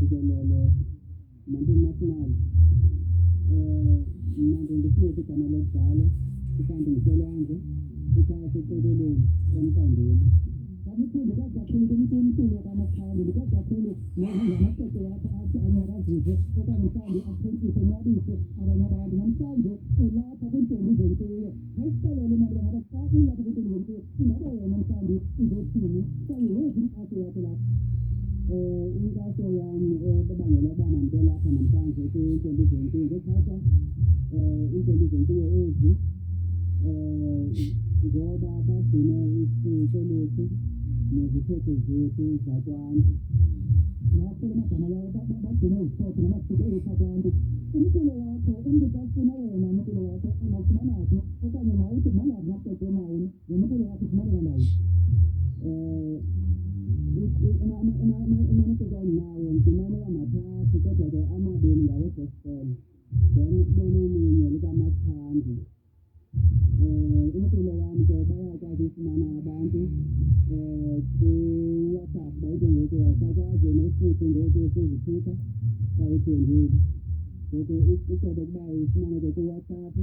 jikelele national manje ndifike igama lokudala mhlawumbe ngiselwandle ikhaya seceleleni emkandeli kabuhlungu kakhulu kumntu kaMakhanda kakhulu namaxoxo wakho athi anyakazise okanye mhlawumbe aphethise nwabise abanye abantu namhlanje lapha kwintombi zenkuyo nesicelele manje ngabafaki lapha kwintombi zenkuyo ingaba wena mhlawumbe uzothini kwaye yezi inkatho yakho lapha inkatho yami ebangela uba mandibelapha namhlanje kwintombi zenkuyo ngekhatha intombi zenkuyo ezi ngoba bagcine isiko lethu nezithethe zethu zakwantu ngakho amagama lawo bagcine izithethe namasiko ethu akwantu umculo wakho umntu afuna wena umculo wakho angafumana phi okanye mawuthi mangaphi naxoxe naye nomculo wakho ufumaneka ndawo amaxesha nawo ndifumane amathathu kodwa ke amabini ngawe gospel then kubene elinye likaMakhanda umculo wami ke bayakwazi ufumana abantu ku-WhatsApp bayide ngoku wasakwazi nofuthi ngoku sezithutha bayithengile ngoku icebe ukuba ifumaneke ku-WhatsApp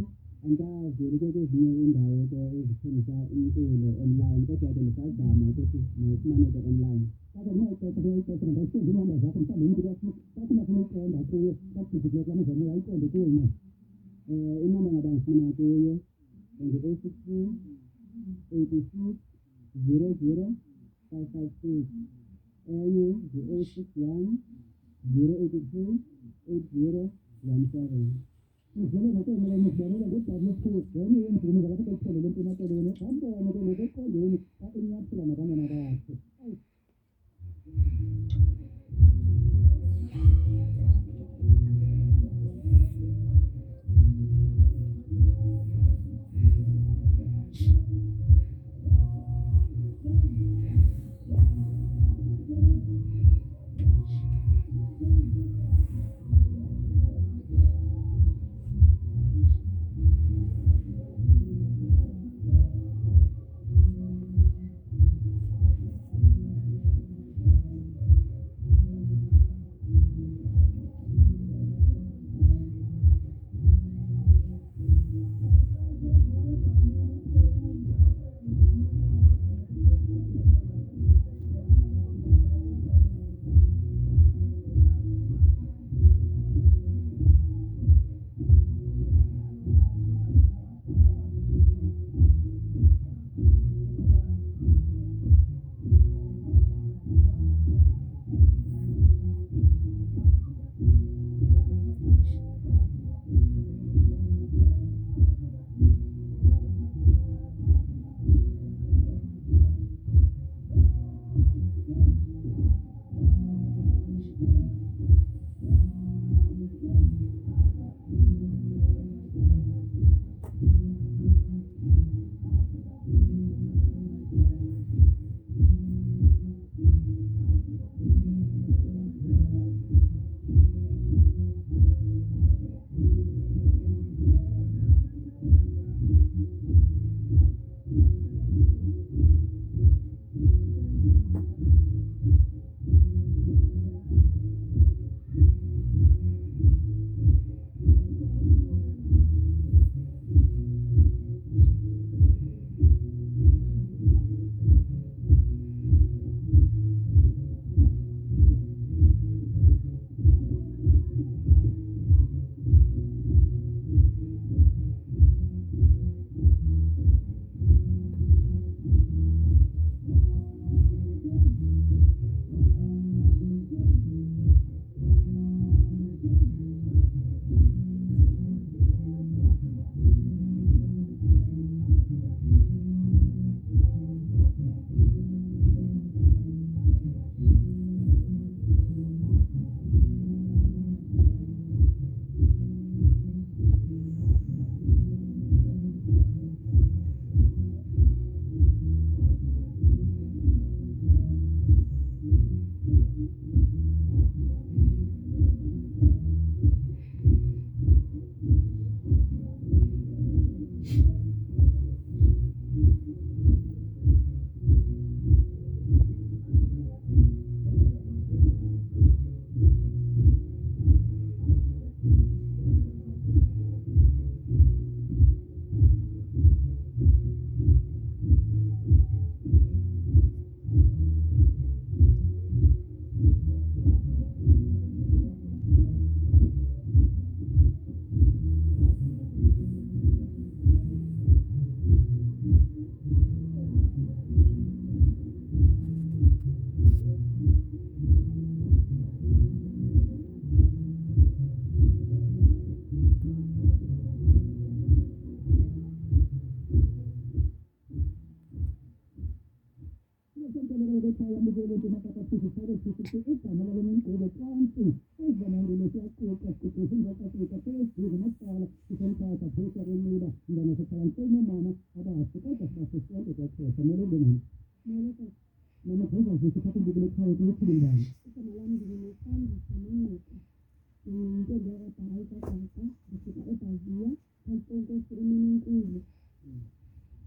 angazi ke kwezinye indawo ke ezithengisa umculo online kodwa ke ndisazama ukuthi mayifumaneke online kodwa ndingayixoxa ngayithenge iinamba zakho mhlawumbi umntu kathi nafuna uqonda kuyo kakuphizikile kula mazane ayiqonde kuyo na inamba ngabangifuna kuyo ngu-062 86 00 556 enye ngu-061 082 8017 ivele ngokwemela ngizibonela ngeWP yenye yemvume ngalapho kweliphelele empumakolweni ngambona ke ngokuqondeni enyathela nabantwana bakhe igama lalo mnkqubo phantsi ezamandulo siyaquqa siqoqaqoqa siyesizizo masicala sisemthatha phezu kwenxiba mntana sihlala ntoni mama abasi kodwa sibasesonke kwaXhosa mele ubengani mama khawuza sithatha imbukelo ekhaya kuyophila njani igama lam ndinguNosandisa Mangqika ndiyintombi yakabhayi kaGqaka ndisuka eBhaziya phantsi kwenkosi eMemenkulu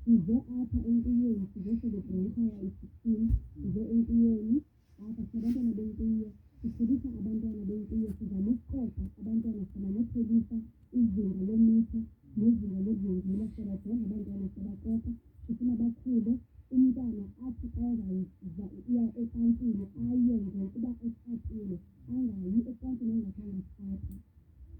size apha enkuyeni sizoselebreyitha i-16 size enkuyeni apha sabantwana benkuyo sikhulisa abantwana benkuyo sizama ukuqoqa abantwana sizama nokuphelisa izinga lemitha nezinga lezimvula siyabajonga abantwana siyabaqoqa sifuna bakhule umntwana athi xa iya ecansini aye ngokuba esatile angayi ecansini angathanga sithatha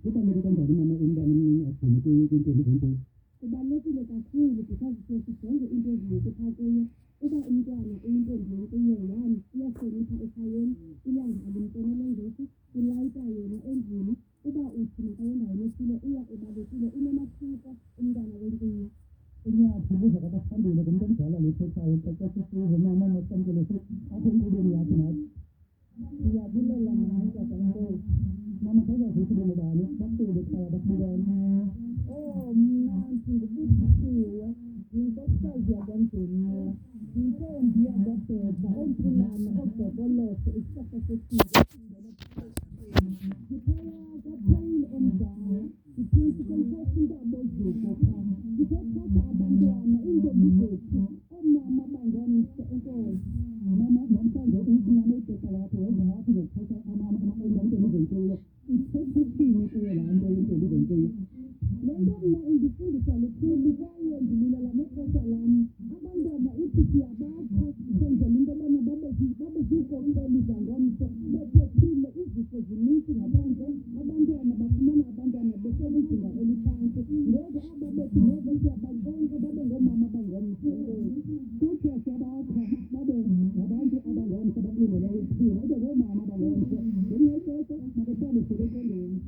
kubaluleke kanjani mama umntwana omncinci agcine kwintombi zenkulu kubalulekile kakhulu because siye sijonge into ezinintsi phaa kuyo uba umntwana uyintombi yenkuyo one iyahlonipha ekhayeni ilanga alimntenele ngesi ulayita yena endlini uba uthi makayendaweni ethile uya ebalekile unamathiko umntwana wenkuyo unyaphi buza kwabaphambili ngumntu omdala lothethayo xa sisive mama masamkele apha empilweni yakhe nathi siyabulela mnankakankosi mama khawuzazithi bengobani bafike ekhaya baphilane mna ndingubusisiwe yinkosikazi yakwaMdoniya yintombi yakwaBhebha ompulana obhokolotho isihlahla sesizwe ndiphaya kaphayile omdala ndiphantsi kwenkosi intaboziko phaa ndithethatha abantwana iintombi zethu oomama bangomhle enkosi mama namhlanje umama igqeka lakho wenza aphi ngokuthetha intombi zenkuyo ithethithini kuyo laa nto yentombi zenkuyo le nto mna indifundisa lukhulu kwaye ndililela nexesha lam abantwana uthi siyabakha senzela into yobana babe ziinkokeli zangomso bephephile izifo zininzi ngaphandle abantwana bafumana abantwana besenezinga eliphantsi ngoku aba bethu ngoku siyabakonka babe ngoomama abangomso kuthiwa siyabakha babe ngabantu abangomso abakulungeleyo ukuphila babe ngoomama abangomso ngenxa yexesha makehlale sibekondeni